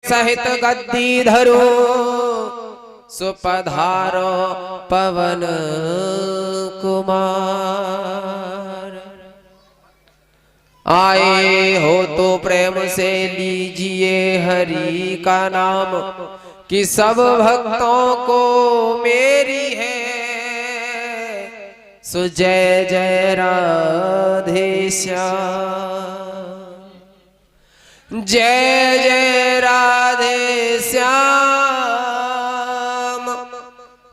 सहित गद्दी धरो सुपधारो पवन कुमार। आए हो तो प्रेम से लीजिए हरि का नाम, कि सब भक्तों को मेरी है सो जय जय राधे श्याम। जय जय राधे श्याम,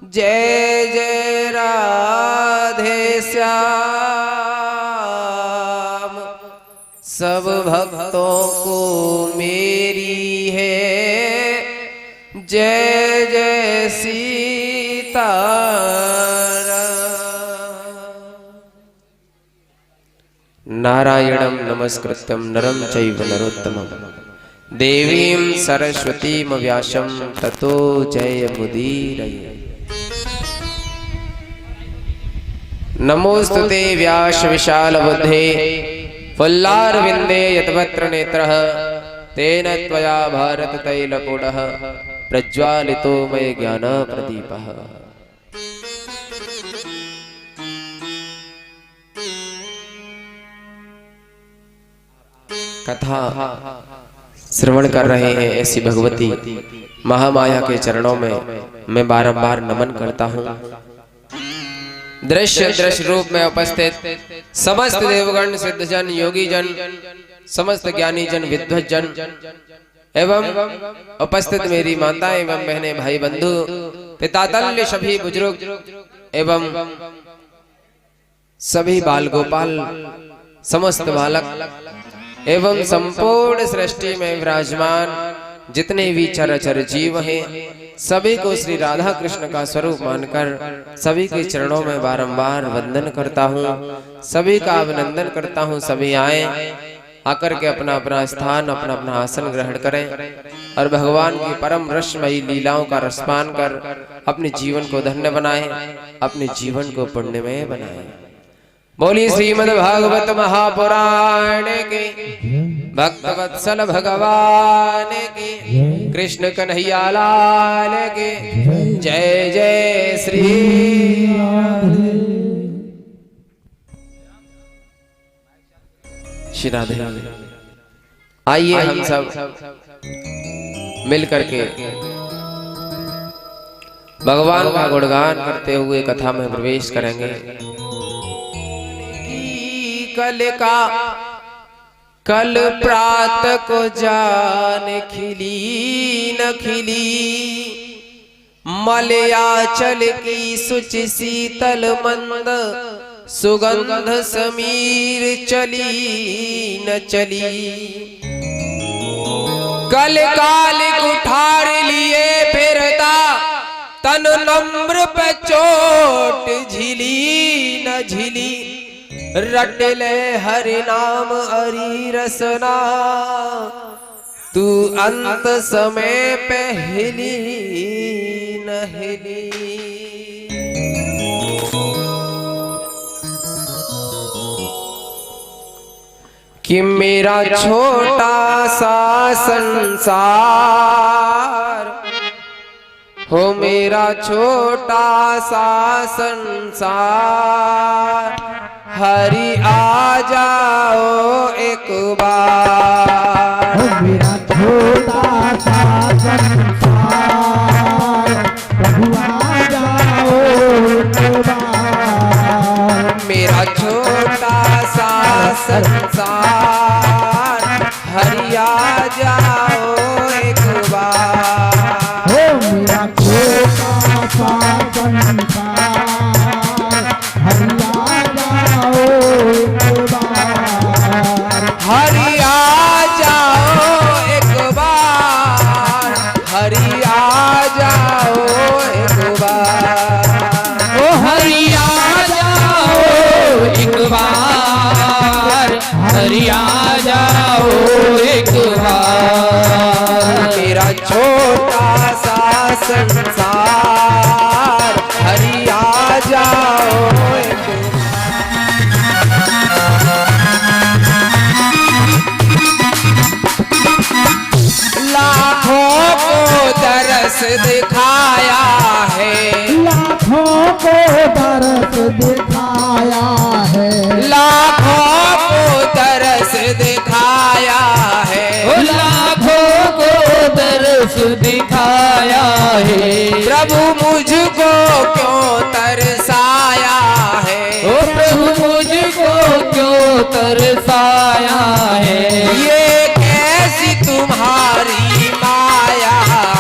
जय जय राधे श्याम। सब भक्तों को मेरी है जय जय सीताराम। नारायणं नमस्कृत्यं नरं चैव नरोत्तमं देवीं सरस्वतीं व्यासं ततो जयमुदीरये। नमोस्तुते व्यास विशालबुद्धे फुल्लारविन्दे यद्वत्र नेत्रः, तेन त्वया भारत तैलपुडः प्रज्वालितो मय ज्ञान प्रदीपः। कथा श्रवण कर रहे हैं ऐसी भगवती महामाया के चरणों में मैं बारंबार नमन करता हूँ। दृश्य दृश्य रूप में उपस्थित समस्त देवगण, सिद्धजन, योगी जन, समस्त ज्ञानी जन, विद्वत जन एवं उपस्थित मेरी माता एवं बहनें, भाई बंधु, पितातल्य सभी बुजुर्ग एवं सभी बाल गोपाल, समस्त बालक एवं संपूर्ण सृष्टि में विराजमान जितने भी चराचर जीव हैं, सभी को श्री राधा कृष्ण का स्वरूप मानकर सभी के चरणों में बारंबार वंदन करता हूँ, सभी का अभिनंदन करता हूँ। सभी आए, आकर के अपना अपना स्थान, अपना अपना आसन ग्रहण करें और भगवान की परम रसमयी लीलाओं का रसपान कर अपने जीवन को धन्य बनाएं, अपने जीवन को पुण्यमय बनाएं। बोली श्रीमद् भागवत महापुराण के भक्त वत्सल भगवान के, कृष्ण कन्हैया लाल के जय जय श्री। श्री राधे। आइए हम सब मिल करके भगवान का गुणगान करते हुए कथा में प्रवेश करेंगे। कल का कल प्रात को जान खिली न खिली, मलयाचल की सुचि शीतल मंद सुगंध समीर चली न चली। कल काल कुठार लिए फिरता तन नम्र पे चोट झिली न झिली, रट ले हरि नाम हरि रसना, तू अंत समय पे हिली न हिली। कि मेरा छोटा सा संसार हो, मेरा छोटा सा संसार, हरि आ जाओ एक बार। मेरा छोटा सा संसार, प्रभु आ जाओ एक बार। मेरा छोटा सा संसार, हरि आ जाओ एक बार। हो मेरा छोटा सा संसार, हरि आ जाओ एक बार। हरि आ जाओ एक बार, हरि आ जाओ एक बार। ओ हरि आ जाओ एक बार, हरि आ जाओ एक बार। मेरा छोटा सा संसार, हरि आ जाओ एक बार। लाखों दरस दिखाया है, लाखों को दरस दिखाया है, लाखों को दरस दिखाया है, लाखों को दर्श दिखाया है। प्रभु मुझको क्यों तरसाया है, ओ प्रभु मुझको क्यों तरसाया है। ये कैसी तुम्हारी माया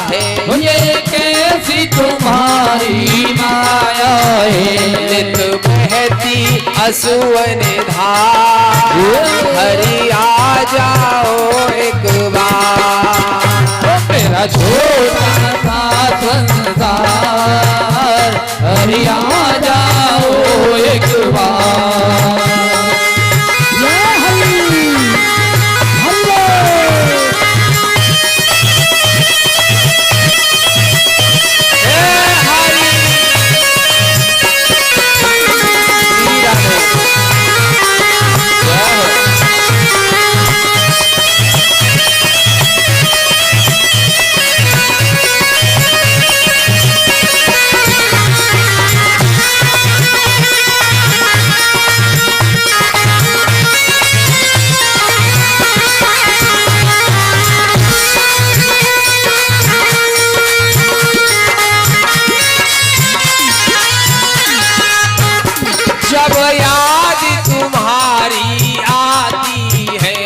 है, ये कैसी तुम्हारी माया है। नित बहती असुवन धार, हरि आ जाओ एक बार। मेरा छोटा सा संसार, हरि आ जाओ एक बार। जय हरि हल्ले। हे हरि मीरा ने जय हो। जब याद तुम्हारी आती है,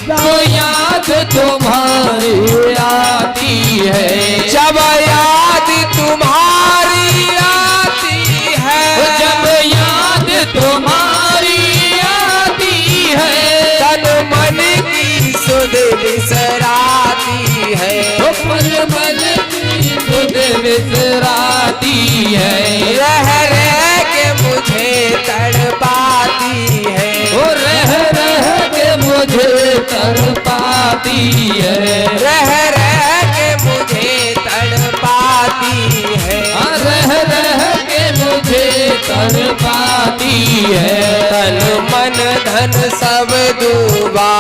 जो याद तुम्हारी आती है, जब याद तुम्हारी आती है, जब याद तुम्हारी आती है, तन मन की सुध बिसराती है, तो पल पल की सुध बिसराती है। रह रह के मुझे तड़पाती है, ओ रह रह के मुझे तड़पाती है, रह रह के मुझे तड़पाती है, रह रह के मुझे तड़पाती है। तन मन धन सब डूबा,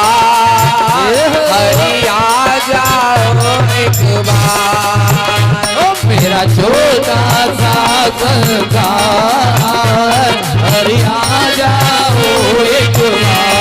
हरि आ जाओ एक बार। ओ मेरा छोटा सा संसार, हरि आ जाओ एक बार।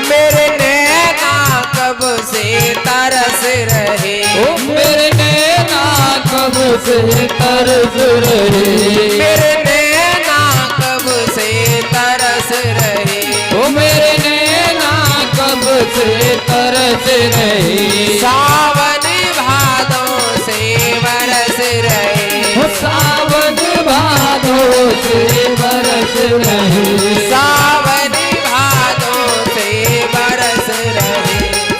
मेरे नैना कब से तरस रहे, ओ मेरे नैना कब से तरस रहे, मेरे नैना कब से तरस रहे, ओ मेरे नैना कब से तरस रहे। सावन भादों से बरस रहे, ओ सावन भादों से बरस रहे, सावन भादों से बरस रहे,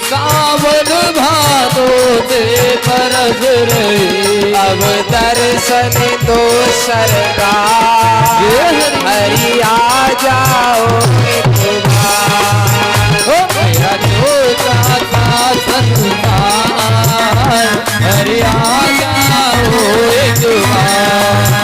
सावन भादों से बरस रहे। अब दर्शन दो सरकार, हरि आ जाओ एक बार। ओ मेरा छोटा सा संसार, हरि आ जाओ एक बार।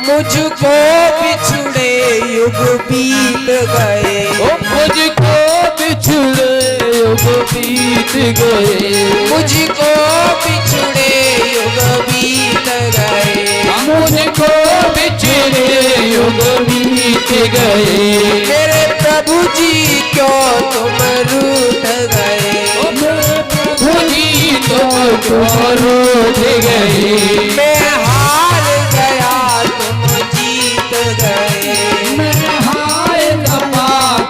मुझको बिछुड़े युग बीत गए, ओ मुझको बिछुड़े युग बीत गए, मुझको बिछुड़े युग बीत गए, मुझको बिछड़े युग बीत गए। मेरे प्रभु जी क्यों तुम रूठ गए, ओ मेरे प्रभु जी तो रूठ गए। मैं हार गया तुम जीत गए, मैं हार गया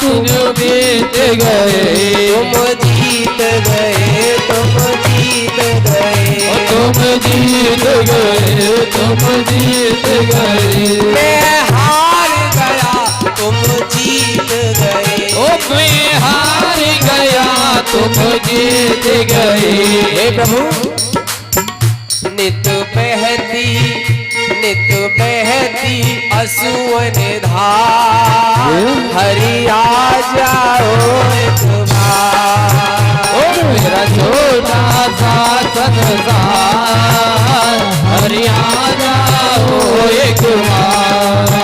तुम जीत गए, तुम जीत गए, तुम जीत गए, तुम जीत गए, तुम जीत गए। मैं हार गया तुम जीत गए, ओ मैं हार गया तुम जीत गए। हे प्रभु नित बहती असुवन धार, हरि आ जाओ एक बार, ओ मेरा छोटा सा संसार, हरि आ जाओ एक बार।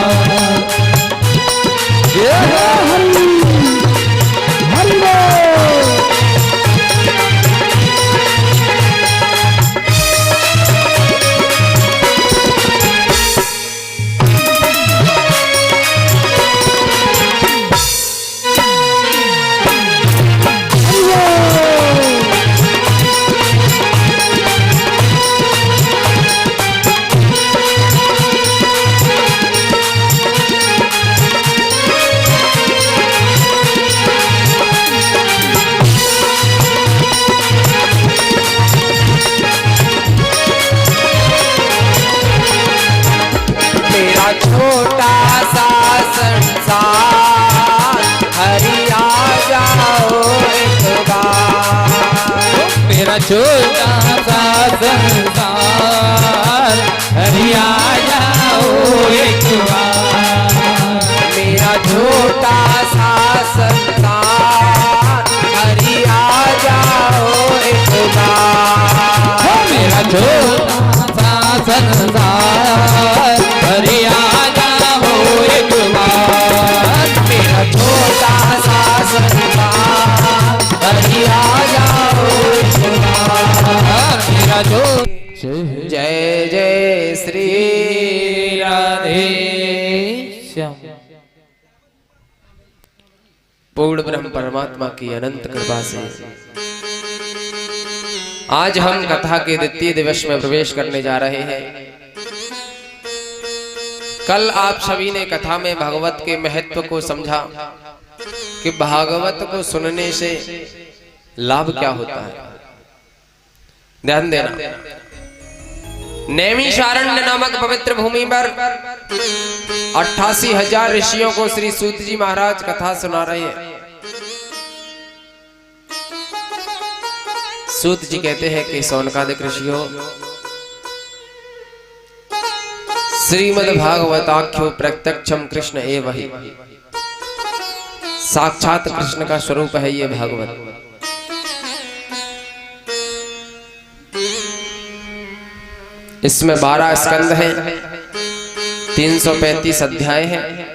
मेरा छोटा सा संसार, हरि आ जाओ एक बार, मेरा छोटा सा संसार, हरि आ जाओ एक बार। मेरा छोटा सा संसार, हरि आ जाओ एक बार, मेरा छोटा सा संसार, हरि आ जाओ एक बार। मेरा छोटा सा संसार, हरि आ जाओ एक बार, मेरा जो जय जय श्री राधे श्याम। पूर्ण ब्रह्म परमात्मा की अनंत कृपा से आज हम कथा के द्वितीय दिवस में प्रवेश करने जा रहे हैं। कल आप सभी ने कथा में भागवत के महत्व को समझा कि भागवत को सुनने से लाभ क्या होता है। ध्यान देना, नैमिषारण्य नामक पवित्र भूमि पर 88,000 ऋषियों को श्री सूत जी महाराज कथा सुना रहे हैं। सूत जी कहते हैं कि सौनकादिक ऋषियों, श्रीमद् भागवताख्यो प्रत्यक्षम कृष्ण एव ही, साक्षात कृष्ण का स्वरूप है ये भागवत। इसमें 12 स्कंद हैं, 335 अध्याय हैं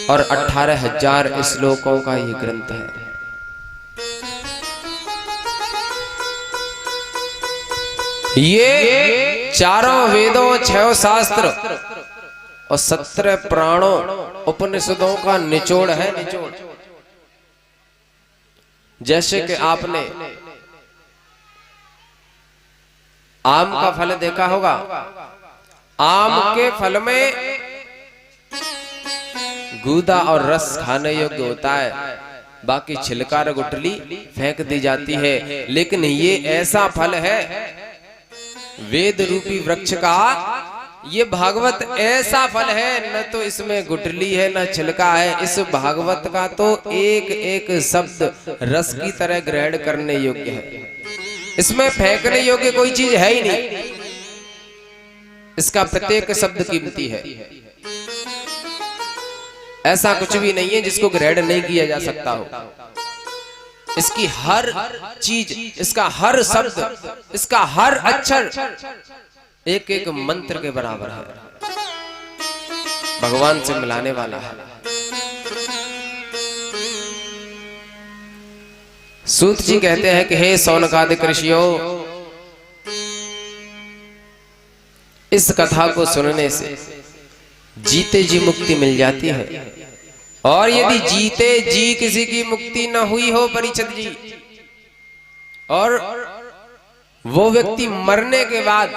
और 18,000 श्लोकों का ये ग्रंथ है। ये चारों वेदों, 6 शास्त्र और 17 पुराणों उपनिषदों का निचोड़ है, निचोड़। जैसे कि आपने आम का फल देखा होगा, आम के फल में गूदा और रस खाने योग्य होता है, बाकी छिलका और गुठली फेंक दी जाती है। लेकिन ये ऐसा फल है वेद रूपी वृक्ष का, ये भागवत ऐसा फल है, न तो इसमें गुठली है न छिलका है। इस भागवत का तो एक एक शब्द रस की तरह ग्रहण करने योग्य है, इसमें फेंकने योग्य कोई चीज है ही नहीं। इसका प्रत्येक शब्द कीमती है, ऐसा कुछ भी नहीं है जिसको ग्रहण नहीं किया जा सकता हो। इसकी हर चीज, इसका हर शब्द, इसका हर अक्षर एक एक मंत्र के बराबर है। भगवान से मिलाने वाला है। सूत जी कहते हैं कि हे शौनकादिक ऋषियों, इस कथा को सुनने से जीते जी मुक्ति मिल जाती है, और यदि जीते जी किसी की मुक्ति न हुई हो परीक्षित जी, और वो व्यक्ति मरने के बाद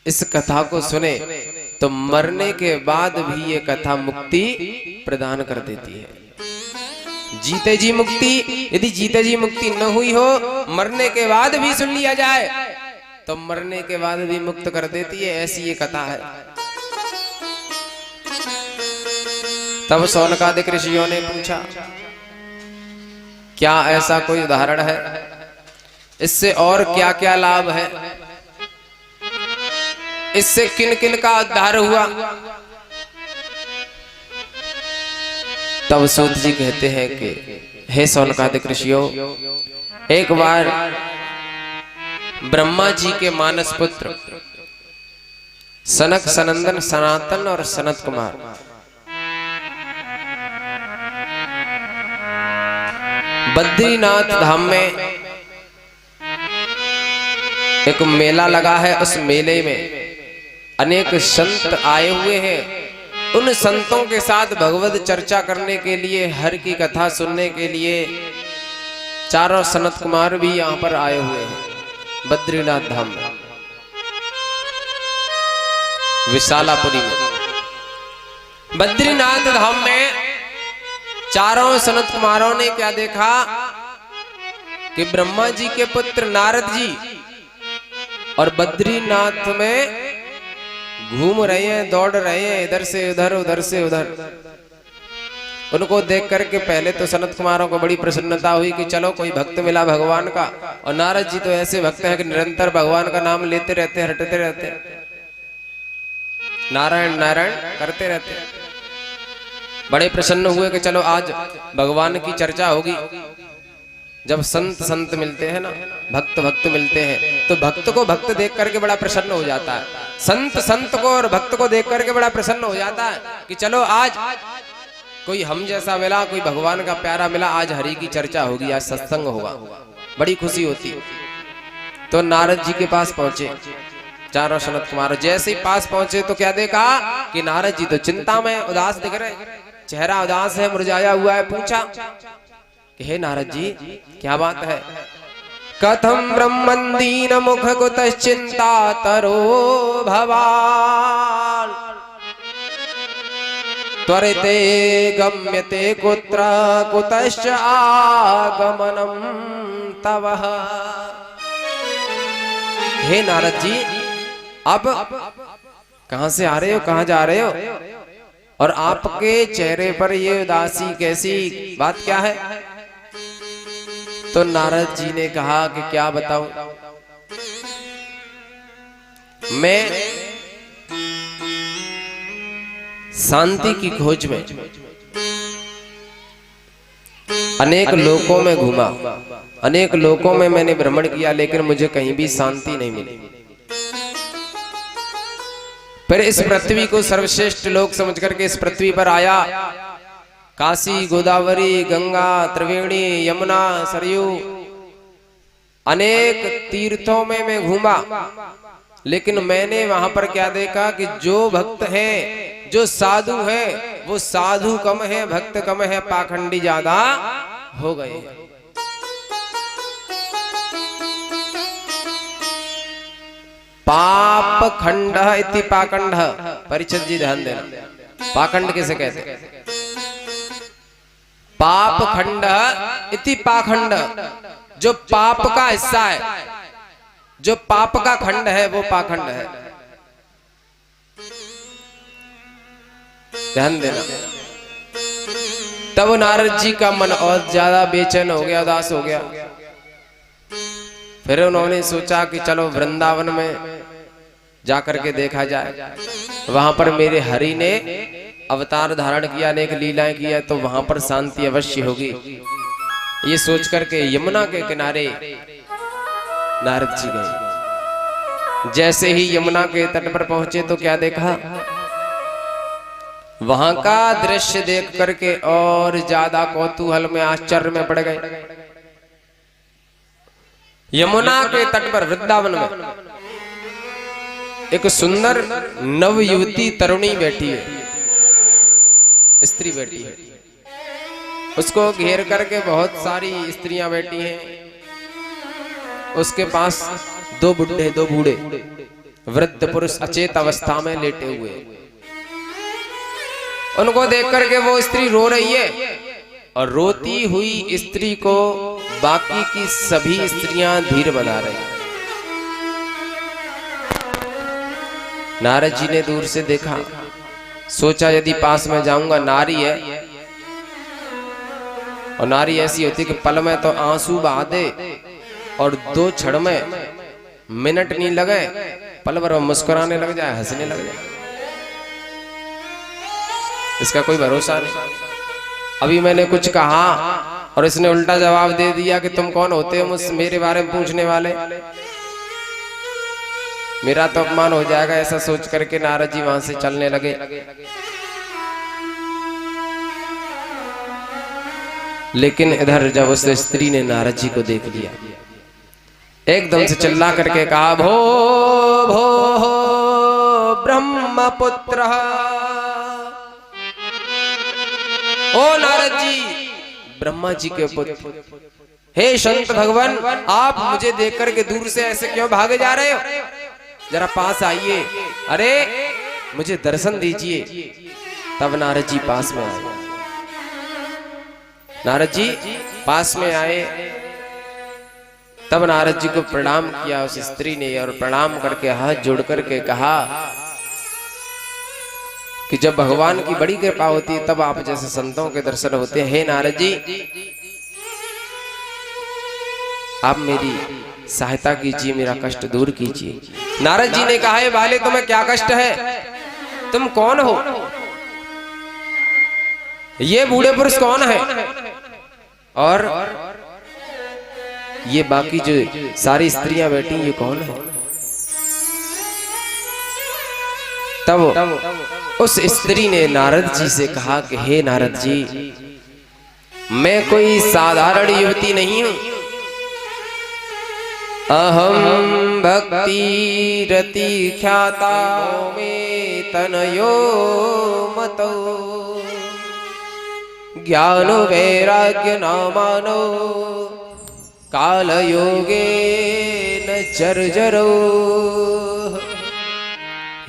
इस कथा को सुने तो मरने के बाद भी ये कथा मुक्ति प्रदान कर देती है। जीते जी मुक्ति, यदि जीते जी मुक्ति न हुई हो, मरने के बाद भी सुन लिया जाए तो मरने के बाद भी मुक्त कर देती है, ऐसी ये कथा है। तब शौनकादिक ऋषियों ने पूछा, क्या ऐसा कोई उदाहरण है? इससे और क्या क्या लाभ है? इससे किन किन का उद्धार हुआ? तब सूत जी कहते हैं कि हे शौनकादिक ऋषियों, एक बार ब्रह्मा जी के मानस पुत्र सनक, सनंदन, सनातन और सनत कुमार बद्रीनाथ धाम में एक मेला लगा है। उस मेले में अनेक संत आए हुए हैं। उन संतों के साथ भगवत चर्चा करने के लिए, हर की कथा सुनने के लिए चारों सनत कुमार भी यहाँ पर आए हुए हैं बद्रीनाथ धाम में, विशालापुरी में। बद्रीनाथ धाम में चारों सनत कुमारों ने क्या देखा कि ब्रह्मा जी के पुत्र नारद जी और बद्रीनाथ में घूम रहे हैं, दौड़ रहे हैं, इधर से उधर, उधर से उधर। उनको देख करके पहले तो सनत कुमारों को बड़ी प्रसन्नता हुई कि चलो कोई भक्त मिला भगवान का। और नारद जी तो ऐसे भक्त हैं कि निरंतर भगवान का नाम लेते रहते, हटते रहते, नारायण नारायण करते रहते। बड़े प्रसन्न हुए कि चलो आज भगवान की चर्चा होगी। जब संत संत मिलते हैं ना, भक्त भक्त मिलते हैं, तो भक्त को भक्त देख करके बड़ा प्रसन्न हो जाता है। संत संत को और भक्त को देख करके बड़ा प्रसन्न हो जाता है कि चलो आज कोई हम जैसा मिला, कोई भगवान का प्यारा मिला, आज हरि की चर्चा होगी, आज सत्संग होगा, बड़ी खुशी होती। तो नारद जी के पास पहुंचे चारों सनत कुमार। जैसे ही पास पहुंचे तो क्या देखा कि नारद जी तो चिंता में उदास दिख रहे, चेहरा उदास है, मुरझाया हुआ है। पूछा कि हे नारद जी, क्या बात है? कथम ब्रह्मंदीन मुख कुतश्चिंता तरो भवान त्वरिते गम्यते कुत्र कुतश्च आगमनम तव। हे नारद जी, अब कहां से आ रहे हो, कहां जा रहे हो, और आपके चेहरे पर ये उदासी कैसी बात, क्या है? तो नारद जी ने कहा कि क्या बताऊं, मैं शांति की खोज में अनेक लोकों में घूमा, अनेक लोकों में मैंने भ्रमण किया, लेकिन मुझे कहीं भी शांति नहीं मिली। फिर इस पृथ्वी को सर्वश्रेष्ठ लोक समझ करके इस पृथ्वी पर आया। काशी, गोदावरी, गंगा, त्रिवेणी, यमुना, सरयू, अनेक तीर्थों में मैं घूमा, लेकिन मैंने वहां पर क्या देखा कि जो भक्त हैं, जो साधु है, वो साधु कम है, भक्त कम है, पाखंडी ज्यादा हो गए। पाप खंड इति पाखंड, परिचित जी ध्यान देना। पाखंड किसे कहते हैं? पाप खंड इति पाखंड, जो पाप का हिस्सा है, जो पाप का खंड है, वो पाखंड है। ध्यान देना। तब नारद जी का मन और ज्यादा बेचैन हो गया, उदास हो गया। फिर उन्होंने सोचा कि चलो वृंदावन में जाकर के देखा जाए, वहां पर मेरे हरि ने अवतार धारण किया, अनेक लीलाएं किया, तो वहां पर शांति अवश्य होगी। ये सोच करके यमुना के किनारे नारद जी गए। जैसे ही यमुना के तट पर पहुंचे तो क्या देखा वहां का दृश्य देख करके और ज्यादा कौतूहल में आश्चर्य में पड़ गए। यमुना के तट पर वृंदावन में एक सुंदर नव युवती तरुणी बैठी है, स्त्री बैठी है। उसको घेर करके बहुत सारी स्त्रियां बैठी हैं। उसके पास दो बुढ़े दो बूढ़े वृद्ध पुरुष अचेत अवस्था में लेटे हुए। उनको देख करके वो स्त्री रो रही है और रोती हुई स्त्री को बाकी की सभी स्त्रियां धीर बना रही। नारद जी ने दूर से देखा, सोचा यदि पास में जाऊंगा, नारी है और नारी ऐसी होती कि पल में तो आंसू बहा दे और दो क्षण में मिनट नहीं लगे पल भर मुस्कुराने लग जाए, हंसने लग जाए। इसका कोई भरोसा नहीं। अभी मैंने कुछ कहा और इसने उल्टा जवाब दे दिया कि तुम कौन होते हो मुझ मेरे बारे में पूछने वाले, मेरा तो अपमान हो जाएगा। ऐसा सोच करके नारद जी वहां से चलने लगे। लेकिन इधर जब उस स्त्री ने नारद जी को देख लिया, एकदम से चिल्ला करके कहा, भो भो ब्रह्मपुत्र, ओ नारद जी, ब्रह्मा जी के पुत्र, हे संत भगवान, आप मुझे देख करके दूर से ऐसे क्यों भागे जा रहे हो? जरा पास आइए, अरे मुझे दर्शन दीजिए। तब नारद जी पास में आए। नारद जी पास में आए, तब नारद जी को प्रणाम किया उस स्त्री ने और प्रणाम करके हाथ जोड़ करके कहा कि जब भगवान की बड़ी कृपा होती है तब आप जैसे संतों के दर्शन होते हैं। हे नारद जी, आप मेरी सहायता कीजिए, मेरा कष्ट दूर कीजिए। नारद जी ने कहा, हे बाले, तुम्हें क्या कष्ट है? तुम कौन हो? ये बूढ़े पुरुष कौन है? और ये बाकी जो सारी स्त्रियां बैठी ये कौन है? तब उस स्त्री ने नारद जी से कहा कि हे नारद जी, मैं कोई साधारण युवती नहीं हूं। अहम भक्ति रति ख्याता में तनयो मतो, ज्ञान वैराग्य नामानो, काल योगे न चर्जरो।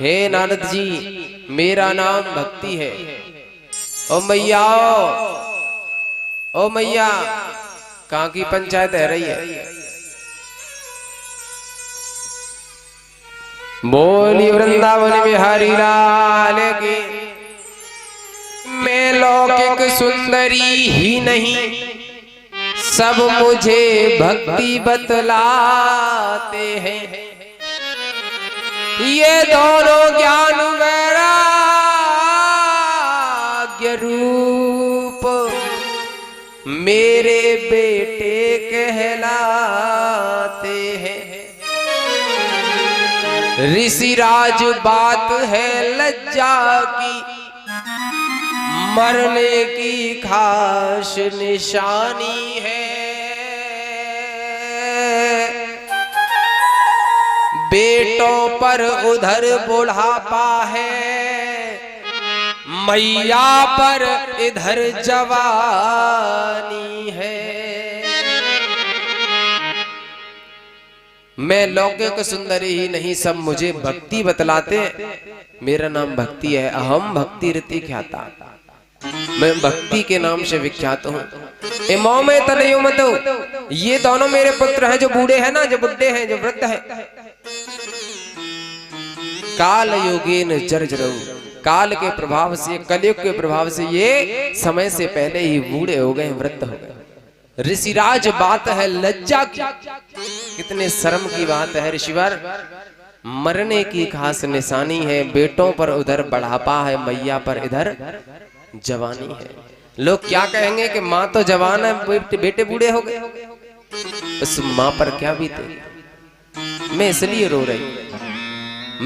हे नारद जी, मेरा नाम भक्ति है। ओ मैया, ओ मैया, कहाँ की पंचायत है रही है? बोली वृंदावन बिहारी लाल की। मैं लौकिक सुंदरी ही नहीं, सब मुझे भक्ति बतलाते हैं। ये दोनों ज्ञान वैराग्य रूप मेरे बेटे कहलाते हैं। ऋषिराज बात है लज्जा की, मरने की खास निशानी है। बेटों पर उधर बुढ़ापा है, मैया पर इधर जवानी है। मैं लौकिक सुंदरी ही नहीं, सब मुझे भक्ति बतलाते। मेरा नाम भक्ति है। अहम भक्ति रति ख्याता, मैं भक्ति के नाम से विख्यात हूँ। इमाम तनयो मतो, ये दोनों मेरे पुत्र हैं जो बूढ़े हैं ना, जो बुढ़े हैं, जो वृद्ध हैं। काल योगेन जर्जरौ, काल के प्रभाव से, कलयुग के प्रभाव से ये समय से पहले ही बूढ़े हो गए, वृद्ध हो गए। ऋषिराज बात है लज्जा की, कितने शर्म की बात है ऋषिवर। मरने की खास निशानी है, बेटों पर उधर बढ़ापा है, मैया पर इधर जवानी है। लोग क्या कहेंगे कि माँ तो जवान है, बेटे बूढ़े हो गए। उस माँ पर क्या बीते? मैं इसलिए रो रही हूं।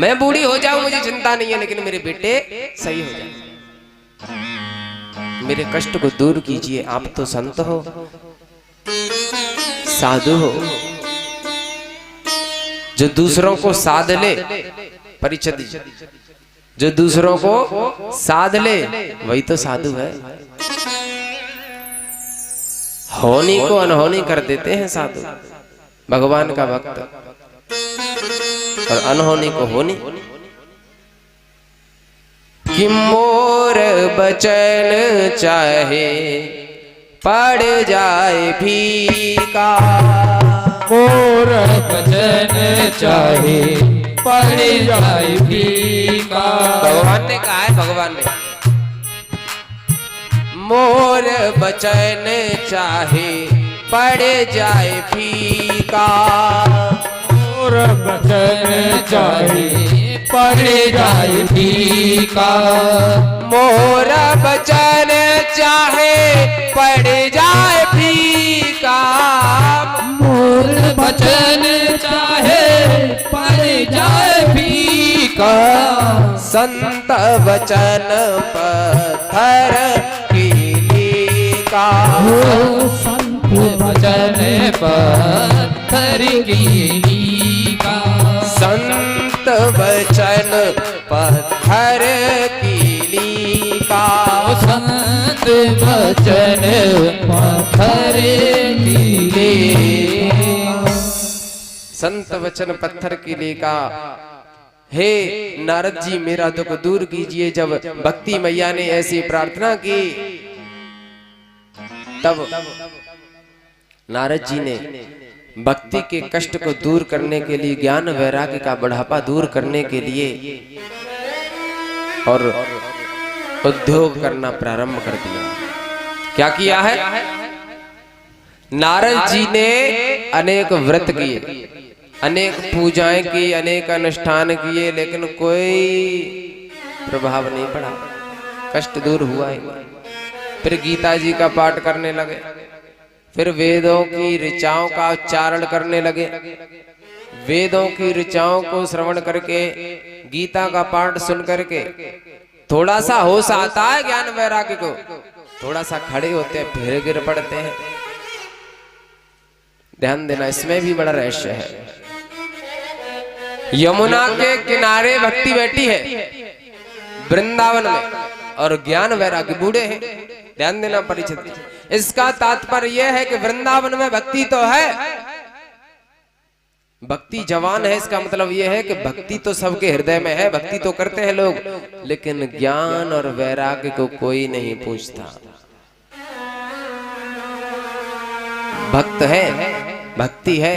मैं बूढ़ी हो जाऊं मुझे चिंता नहीं है, लेकिन मेरे बेटे सही हो जाए। मेरे कष्ट को दूर कीजिए। आप तो संत हो, साधु हो, जो दूसरों को साध ले। परिचय दीजिए, जो दूसरों को साध ले वही तो साधु है। होनी को अनहोनी कर देते हैं साधु, भगवान का भक्त, और अनहोनी को होनी। कि मोर बचन चाहे पड़ जाए फीका, मोर बचन चाहे पड़ जाए फीका। भगवान ने कहा है, भगवान ने, मोर बचन चाहे पड़ जाए फीका, मोर बचन चाहे पड़ जाए फीका, मोर बचन चाहे पड़ जाए फीका, मोर बचन चाहे पड़ जाए फीका। संत वचन पत्थर कीली का, संत वचन पत्थर कीली का, संत वचन पत्थर कीली का, संत वचन पत्थर कीली। संत वचन पत्थर कीली का। हे नारद जी, मेरा दुख दूर कीजिए। जब भक्ति मैया ने ऐसी प्रार्थना की, तब नारद जी ने भक्ति के कष्ट को दूर करने के लिए, ज्ञान वैराग्य का बढ़ापा दूर करने के लिए और उद्योग करना प्रारंभ कर दिया। क्या किया है? नारद जी ने अनेक व्रत किए, अनेक पूजाएं की, अनेक अनुष्ठान किए, लेकिन कोई प्रभाव नहीं पड़ा, कष्ट दूर हुआ ही नहीं। फिर गीता जी का पाठ करने लगे, फिर वेदों की ऋचाओं का उच्चारण करने लगे, वेदों की ऋचाओं को श्रवण करके, गीता का पाठ सुन करके थोड़ा सा होश आता है ज्ञान वैराग्य को, थोड़ा सा खड़े होते हैं फिर गिर पड़ते हैं। ध्यान देना, इसमें भी बड़ा रहस्य है। यमुना के किनारे भक्ति बैठी है वृंदावन में, और ज्ञान वैराग्य बूढ़े हैं। ध्यान देना परिचित, इसका तात्पर्य यह है कि वृंदावन में भक्ति तो है, भक्ति जवान है। इसका मतलब यह है कि भक्ति तो सबके हृदय में है, भक्ति तो करते हैं लोग, लेकिन ज्ञान और वैराग्य को कोई नहीं पूछता। भक्त है, भक्ति है,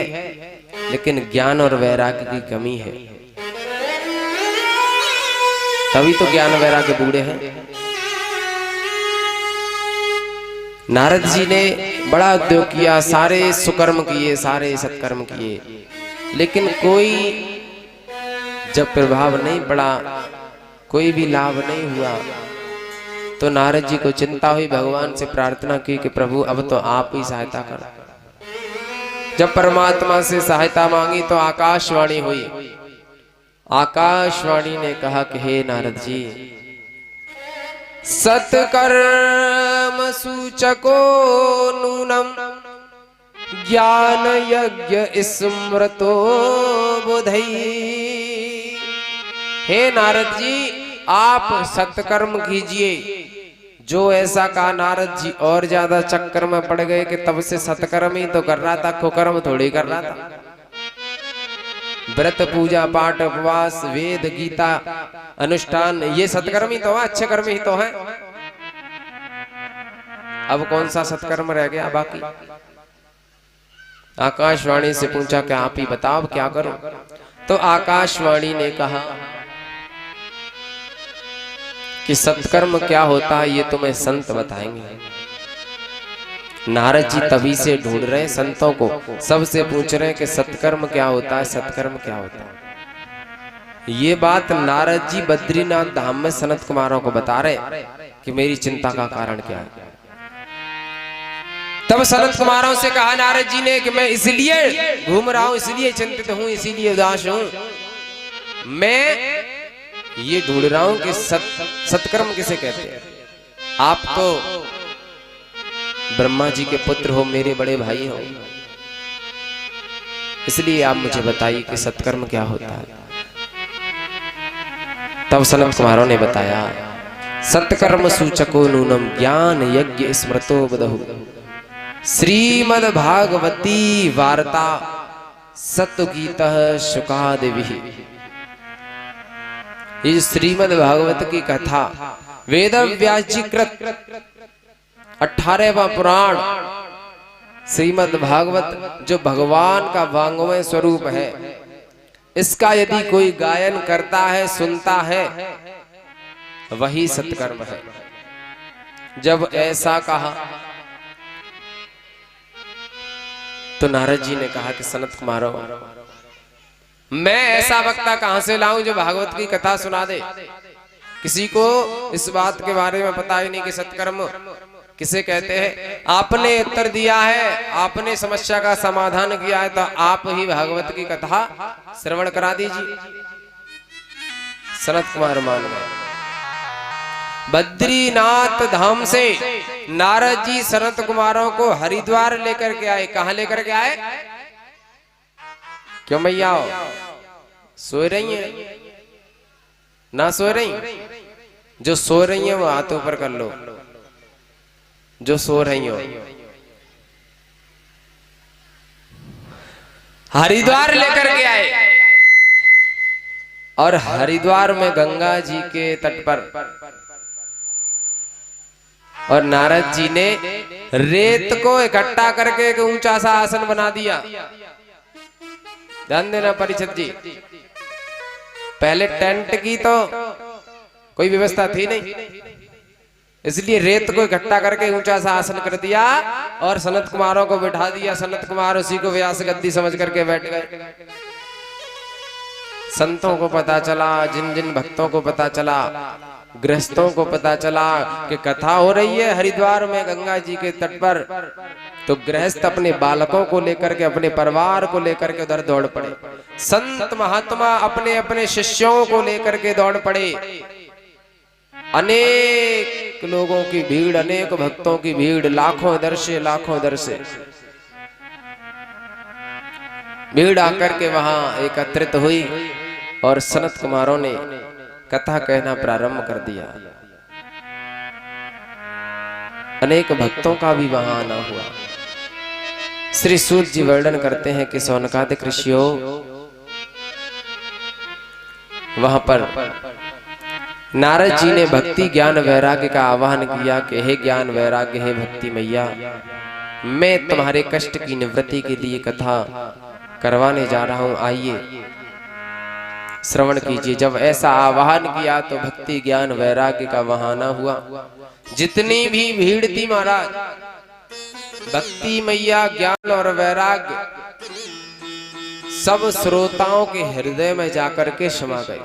लेकिन ज्ञान और वैराग्य की कमी है, तभी तो ज्ञान वैराग्य बूढ़े हैं। नारद जी ने बड़ा उद्योग किया, सारे सुकर्म किए, सारे सत्कर्म किए, लेकिन कोई जब प्रभाव नहीं पड़ा, कोई भी लाभ नहीं हुआ, तो नारद जी को चिंता हुई। भगवान से प्रार्थना की कि प्रभु अब तो आप ही सहायता करो। जब परमात्मा से सहायता मांगी तो आकाशवाणी हुई। आकाशवाणी ने कहा कि हे नारद जी, सत्कर्म सूचको नूनम ज्ञान यज्ञ स्मृतो बुधई। हे नारद जी, आप सत्कर्म कीजिए। जो ऐसा कहा नारद जी और ज्यादा चक्कर में पड़ गए कि तब से सत्कर्म ही तो कर रहा था, कुकर्म थोड़ी कर रहा था। व्रत पूजा पाठ उपवास वेद गीता अनुष्ठान, ये सत्कर्म ही तो है, अच्छे कर्म ही तो है। अब कौन सा सत्कर्म रह गया बाकी? आकाशवाणी से पूछा कि आप ही बताओ क्या करूं? तो आकाशवाणी ने कहा कि सत्कर्म क्या होता है ये तुम्हें संत बताएंगे। नारद जी तभी से ढूंढ रहे हैं संतों को, सबसे पूछ रहे हैं कि सत्कर्म क्या होता है, सत्कर्म क्या होता है। ये बात नारद जी बद्रीनाथ धाम में सनत कुमारों को बता रहे कि मेरी चिंता का कारण क्या है। तब सनत कुमारों से कहा नारद जी ने कि मैं इसलिए घूम रहा हूं, इसलिए चिंतित हूं, इसीलिए उदास हूं। मैं ये ढूंढ रहा हूं कि सत्कर्म किसे कहते हैं। आप तो ब्रह्मा जी के पुत्र हो, मेरे बड़े भाई हो, इसलिए आप मुझे बताइए कि सत्कर्म क्या होता है। तब सनत कुमारों ने बताया, सत्कर्म सूचको नूनम ज्ञान यज्ञ स्मृतो बदहु श्रीमद् भागवती वार्ता सत्गीतः शुकादिभिः। ये श्रीमद् भागवत की कथा वेद व्यास जी कृत 18वां पुराण श्रीमद् भागवत जो भगवान का वांग्मय स्वरूप है, इसका यदि कोई गायन करता है, सुनता है, वही सत्कर्म है। जब ऐसा कहा तो नारद जी ने कहा कि सनत कुमारों, मैं ऐसा वक्ता कहां से लाऊं जो भागवत की कथा सुना दे। किसी को इस बात के बारे में पता ही नहीं कि सत्कर्म किसे कहते हैं। आपने उत्तर दिया है, आपने समस्या का समाधान किया है, तो आप ही भागवत की कथा श्रवण करा दीजिए। सनत कुमार मान गए। बद्रीनाथ धाम से नारद जी सनत कुमारों को हरिद्वार लेकर के आए। कहां लेकर के आए? क्यों मैया सो रही हैं? ना सो रही? जो सो रही हैं वो हाथ ऊपर कर लो, जो सो रही हो। हरिद्वार लेकर के आए और हरिद्वार में गंगा जी के तट पर और नारद जी ने रेत को इकट्ठा करके एक ऊंचा सा आसन बना दिया। ध्यान देना परिषद जी, पहले टेंट की तो कोई व्यवस्था थी नहीं, इसलिए रेत को इकट्ठा करके ऊंचा सा आसन कर दिया और सनत कुमारों को बैठा दिया। सनत कुमार उसी को व्यास गद्दी समझ करके बैठ गए। संतों को पता चला, जिन जिन भक्तों को पता चला, गृहस्थों को पता चला कि कथा हो रही है हरिद्वार में गंगा जी के तट पर, तो गृहस्थ अपने बालकों को लेकर के, अपने परिवार को लेकर के उधर दौड़ पड़े। संत महात्मा अपने अपने शिष्यों को लेकर के दौड़ पड़े। अनेक लोगों की भीड़, अनेक भक्तों की भीड़, लाखों दर से भीड़ आकर के वहां एकत्रित हुई और सनत कुमारों ने कथा कहना प्रारंभ कर दिया। अनेक भक्तों का भी वहां आना हुआ। श्री सूत जी वर्णन करते हैं कि सौनकादिक ऋषियों वहां पर नारद जी ने भक्ति ज्ञान वैराग्य का आह्वान किया कि हे ज्ञान वैराग्य, हे भक्ति मैया, मैं तुम्हारे कष्ट की निवृत्ति के लिए कथा करवाने जा रहा हूं, आइए श्रवण कीजिए। जब ऐसा आह्वान किया तो भक्ति ज्ञान वैराग्य का वहां आना हुआ। जितनी भी भीड़ थी महाराज, भक्ति मैया ज्ञान और वैराग्य सब श्रोताओं के हृदय में जाकर के समा गई।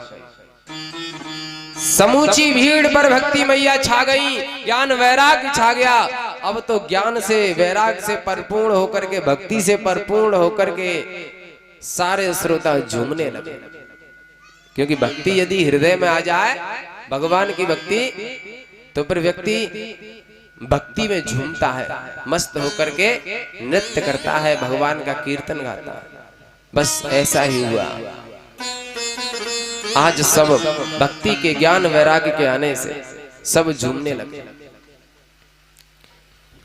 समूची भीड़ पर भक्ति मैया छा गई, ज्ञान वैराग्य छा गया। अब तो ज्ञान से वैराग्य से परिपूर्ण होकर के, भक्ति से परिपूर्ण होकर के सारे श्रोता झूमने लगे। क्योंकि भक्ति यदि हृदय में आ जाए, भगवान की भक्ति, तो फिर व्यक्ति भक्ति में झूमता है, मस्त होकर के नृत्य करता है, भगवान का कीर्तन गाता है। बस ऐसा ही हुआ। आज सब भक्ति के ज्ञान वैराग्य के आने से सब झूमने लगे।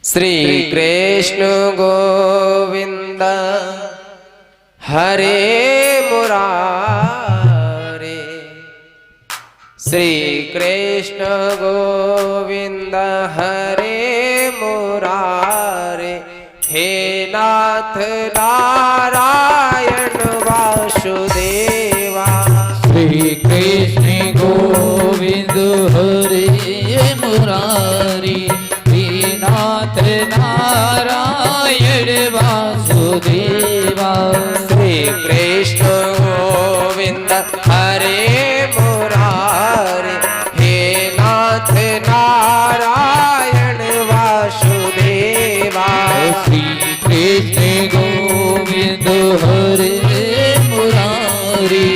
श्री कृष्ण गोविंद हरे मुरारे, श्री कृष्ण गोविंद हरे मुरारे, हे नाथ नारायण वासुदेवा। श्री कृष्ण गोविंद हरे मुरारी, हे नाथ नारायण वासुदेवा। श्री कृष्ण गोविंद हरे मुरारी, हे नाथ नारायण वासुदेवा। श्री कृष्ण गोविंद हरे मुरारी,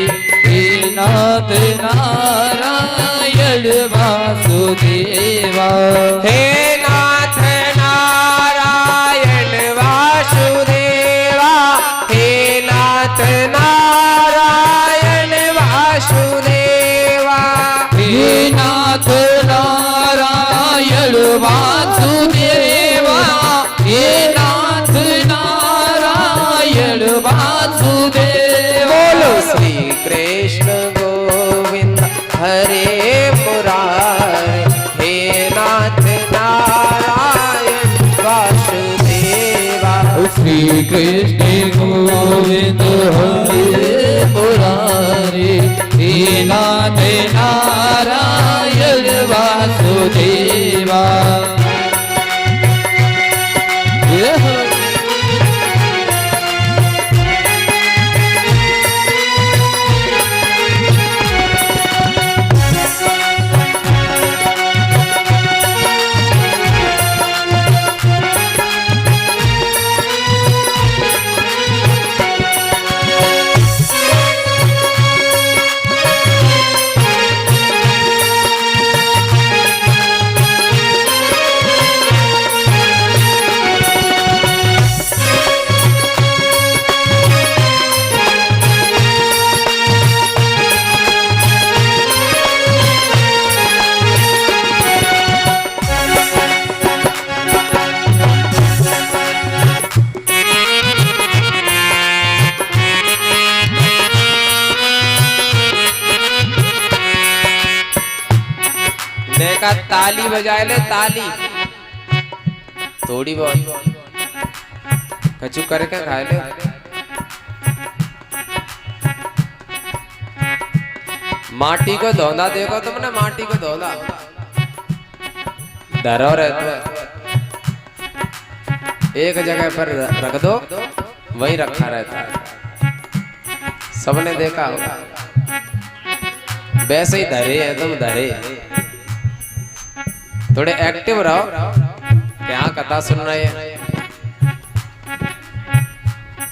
हे नाथ नारायण वासुदेवा। वासुदेवा हे नाथ नारायण वासुदेवा, हे नाथ नारायण वासुदेवा, हे नाथ नारायण वासुदेवा, हे नाथ नारायण वासुदेवा। बोलो श्री कृष्ण गोविंद हरे मुरारे, हे नाथ नारायण वासुदेवा। श्री कृष्ण गोविंद हरे मुरारे, हे नाथ नारायण वासुदेवा। देखा ताली बजाए ले ताली थोड़ी बहुत कचू करके खाए ले। माटी को धोना देखो तुमने, माटी को धोना डरो रहता है, एक जगह पर रख दो वहीं रखा रहता है, सबने देखा होगा। वैसे ही धरे हैं तुम, धरे थोड़े एक्टिव रहो, क्या कथा सुन रहे हैं,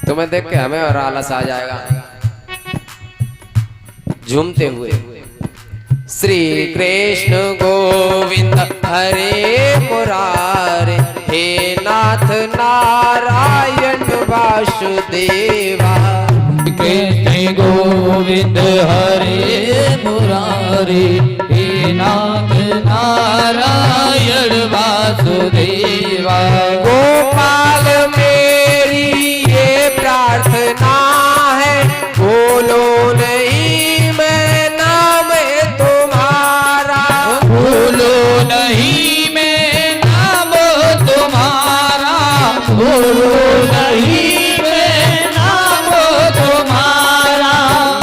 तुम्हें देख के हमें और आलस आ जाएगा। झूमते हुए श्री कृष्ण गोविंद हरे मुरारे, हे नाथ नारायण वासुदेवा। कृष्ण गोविंद हरे मुरारे, हे नाथ नारायण वासुदेवा। गोपाल मेरी ये प्रार्थना है, बोलो नहीं मैं नाम तुम्हारा, भूलो नहीं मैं नाम तुम्हारा, भूलो नहीं मैं नाम तुम्हारा।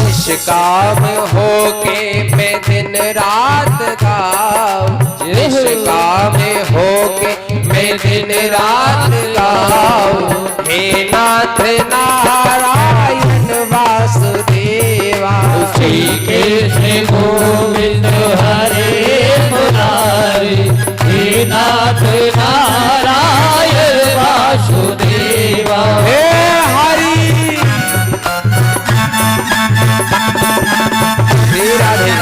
निष्काम होके मैं दिन रात गाऊं, निष्काम होके मैं दिन रात गाऊं, हे नाथ नारायण वासुदेवा। श्री कृष्ण गोविंद हरे मुरारे, हे नाथ नारायण वासुदेवा। हे हरि श्री राधे।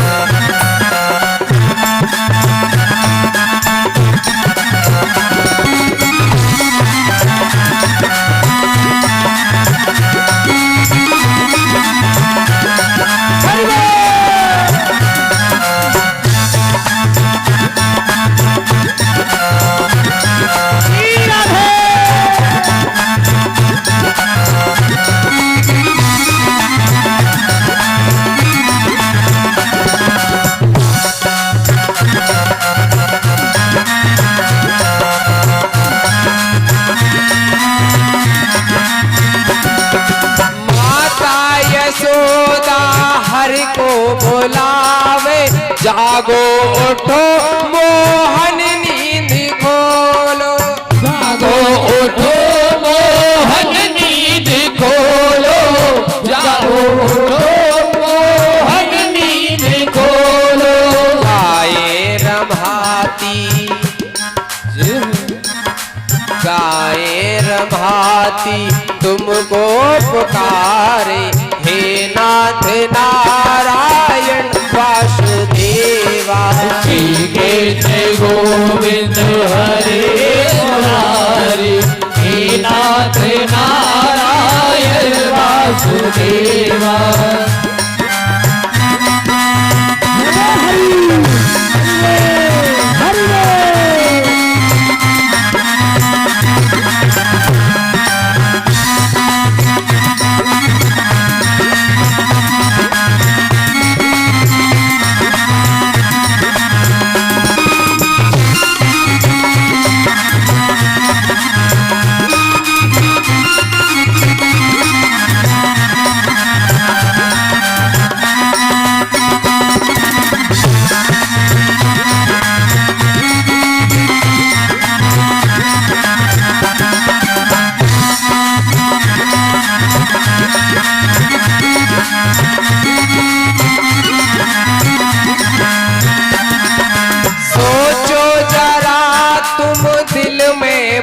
हरि को बुलावे, जागो उठो मोहन नींद खोलो, जागो उठो मोहन नींद खोलो, जागो उठो मोहन नींद खोलो। गाए रमाती, गाए रमाती तुमको पुकारे, हे नाथ नारायण वासुदेवा। श्री कृष्ण जय गोविंद हरे मुरारी हे नाथ नारायण वासुदेवा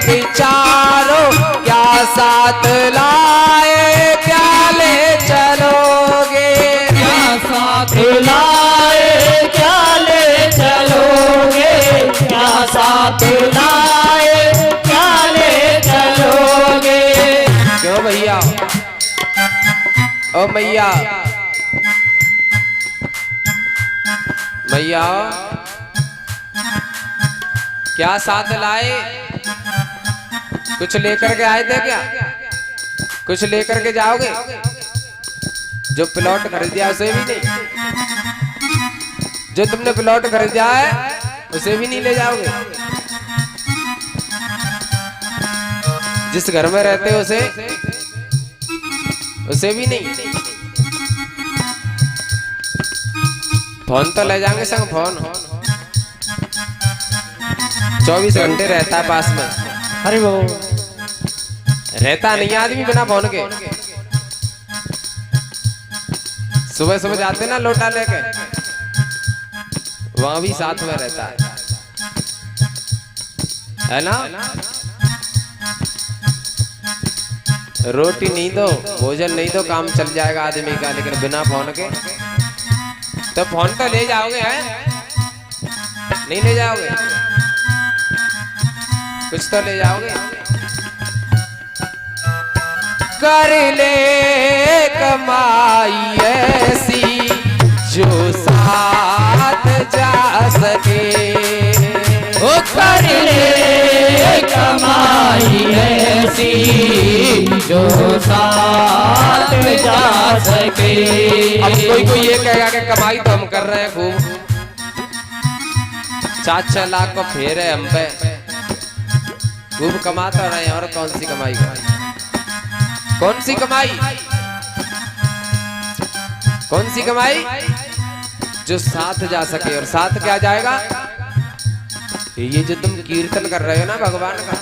विचारो क्या साथ लाए क्या ले चलोगे क्या साथ लाए क्या ले चलोगे क्या साथ लाए क्या ले चलोगे क्यों भैया ओ मैया मैया क्या साथ लाए कुछ लेकर के आए थे क्या कुछ लेकर के जाओगे जो प्लॉट खरीदा उसे भी नहीं जो तुमने प्लॉट खरीदा है उसे भी नहीं ले जाओगे जिस घर में रहते हो उसे भी नहीं फोन तो ले जाएंगे संग फोन 24 घंटे रहता है पास में अरे वो रहता नहीं आदमी बिना फोन के सुबह सुबह जाते ना लोटा लेके वहां भी साथ में रहता है ना रोटी नहीं दो भोजन नहीं दो काम चल जाएगा आदमी का लेकिन बिना फोन के तो फोन तो ले जाओगे हैं नहीं ले जाओगे कुछ तो ले जाओगे कर ले कमाई ऐसी जो साथ जा सके ओ कर ले कमाई ऐसी जो साथ जा सके अब कोई ये कहेगा कि कमाई तो हम कर रहे हैं खूब 4-6 लाख को फेर है हम पे खूब कमाता रहे और कौन सी कमाई कौन सी कमाई कौन सी कमाई जो साथ जा सके और साथ क्या जाएगा ये जो तुम कीर्तन कर रहे हो ना भगवान का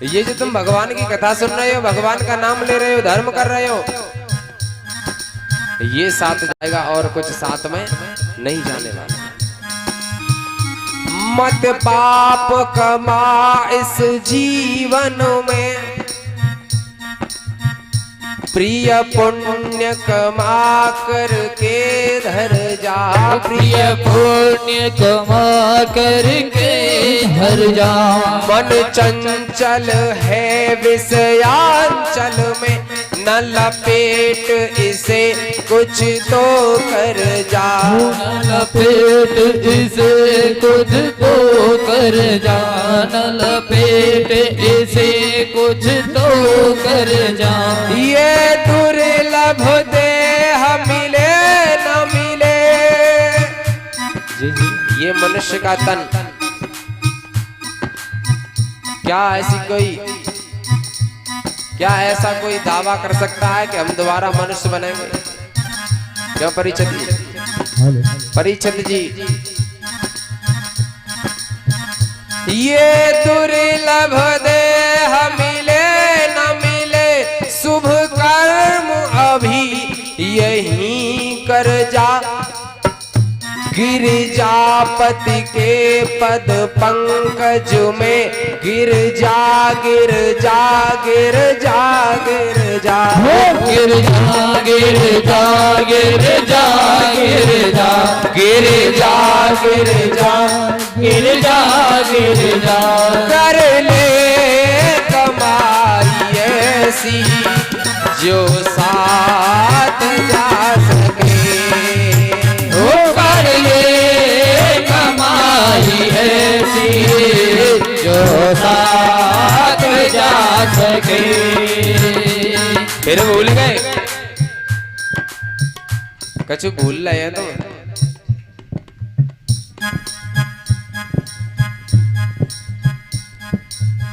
ये जो तुम भगवान की कथा सुन रहे हो भगवान का नाम ले रहे हो धर्म कर रहे हो ये साथ जाएगा और कुछ साथ में नहीं जाने वाला मत पाप कमा इस जीवन में प्रिय पुण्य कमा करके धर जा प्रिय पुण्य कमा करके धर जा मन चंचल है विषयांचल में न लपेट इसे कुछ तो कर जा न लपेट इसे कुछ तो कर जा न लपेट इसे कुछ तो कर जा ये दुर्लभ देह मिले न मिले ये मनुष्य का तन क्या ऐसा कोई दावा कर सकता है कि हम दोबारा मनुष्य बनेंगे क्या परीक्षित जी ये दुर्लभ देह मिले न मिले शुभ कर्म अभी यहीं कर जा गिरजापति के पद पंकज में गिर जा गिर जा गिर जा गिर जा गिर जा गिर जा गिर जा गिर जा गिर जा गिर जा गिरजा गिरजा कर ले कमाई ऐसी जो साथ जा सके। हो कर ले कमाई ऐसी जो साथ जा सके। फिर भूल गए, कछु भूल रहे हैं तो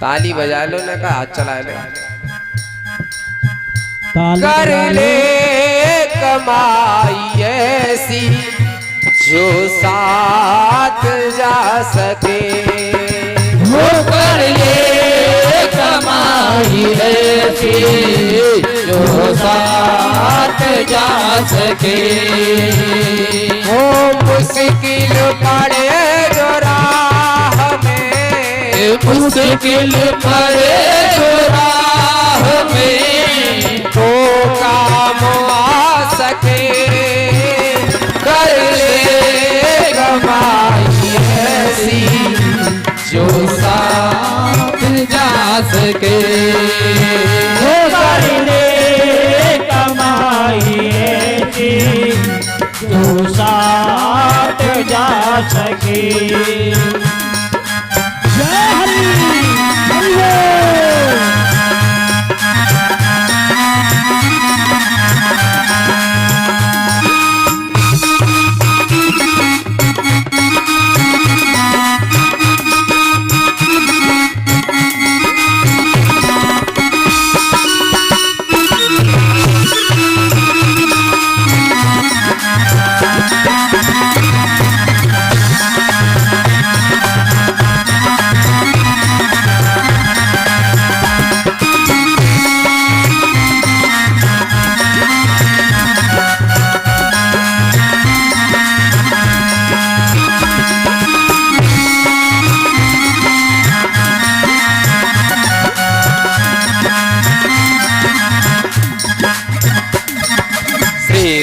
ताली बजा लो ना, का हाथ चला लो। कर ले कमाई ऐसी जो साथ जा सके। हो कर ले कमाई ऐसी जो साथ जा सके। हो मुश्किल पड़े जो राह में, मुश्किल पड़े जो राह में तो काम आ सके। कर ले कमाई ऐसी जो साथ जा सके। हो कर ले कमाई ऐसी जो साथ जा सके। जय हरि हरि बोल।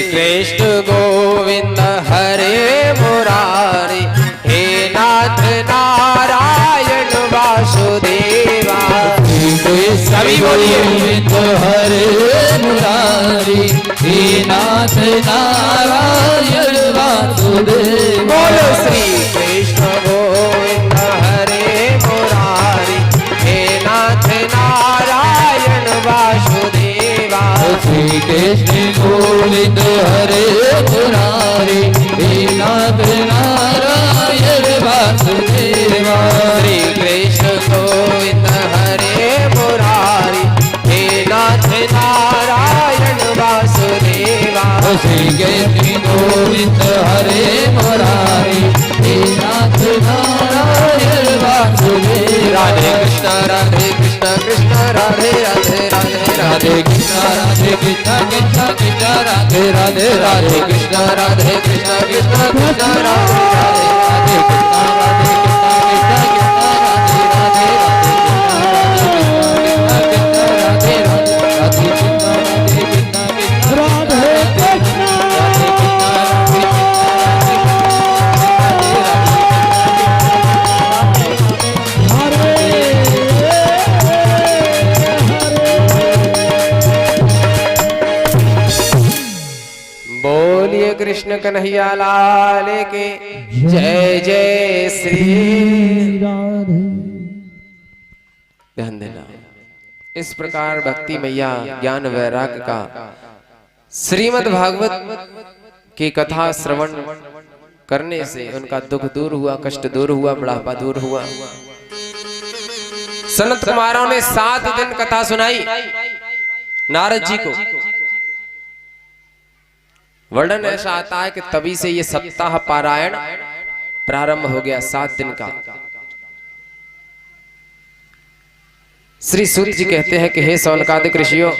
कृष्ण गोविंद हरे मुरारी, हे नाथ नारायण वासुदेवा। सभी बोलिए गोविंद हरे मुरारी, हे नाथ नारायण वासुदेव। बोलो श्री कृष्ण गोविंद हरे मुरारी, हे नाथ नारायण वासुदेवा। श्री कृष्ण गोविंद हरे मुरारी, हे नाथ नारायण वासुदेवा। श्री कृष्ण गोविंद हरे मुरारी, हे नाथ नारायण वासुदेवा। श्री कृष्ण गोविंद हरे मुरारी, हे नाथ नारायण वासुदेवा। राधे कृष्ण कृष्ण राधे राधे राधे राधे कृष्ण कृष्ण कृष्ण राधे राधे राधे कृष्ण कृष्ण कृष्ण राधे राधे। राधे कृष्ण हरे बोलिए कृष्ण कन्हैया लाल के जय जय श्री। राधे। ध्यान देना, इस प्रकार भक्ति मैया ज्ञान वैराग्य का श्रीमद् भागवत की कथा श्रवण करने से उनका दुख दूर हुआ, कष्ट दूर हुआ, बुढ़ापा दूर हुआ। सनत कुमारों ने 7 दिन कथा सुनाई नारद जी को। वर्णन ऐसा आता है कि तभी से ये सप्ताह पारायण प्रारंभ हो गया 7 दिन का। श्री सूत जी कहते हैं कि हे सौनकादिक ऋषियों,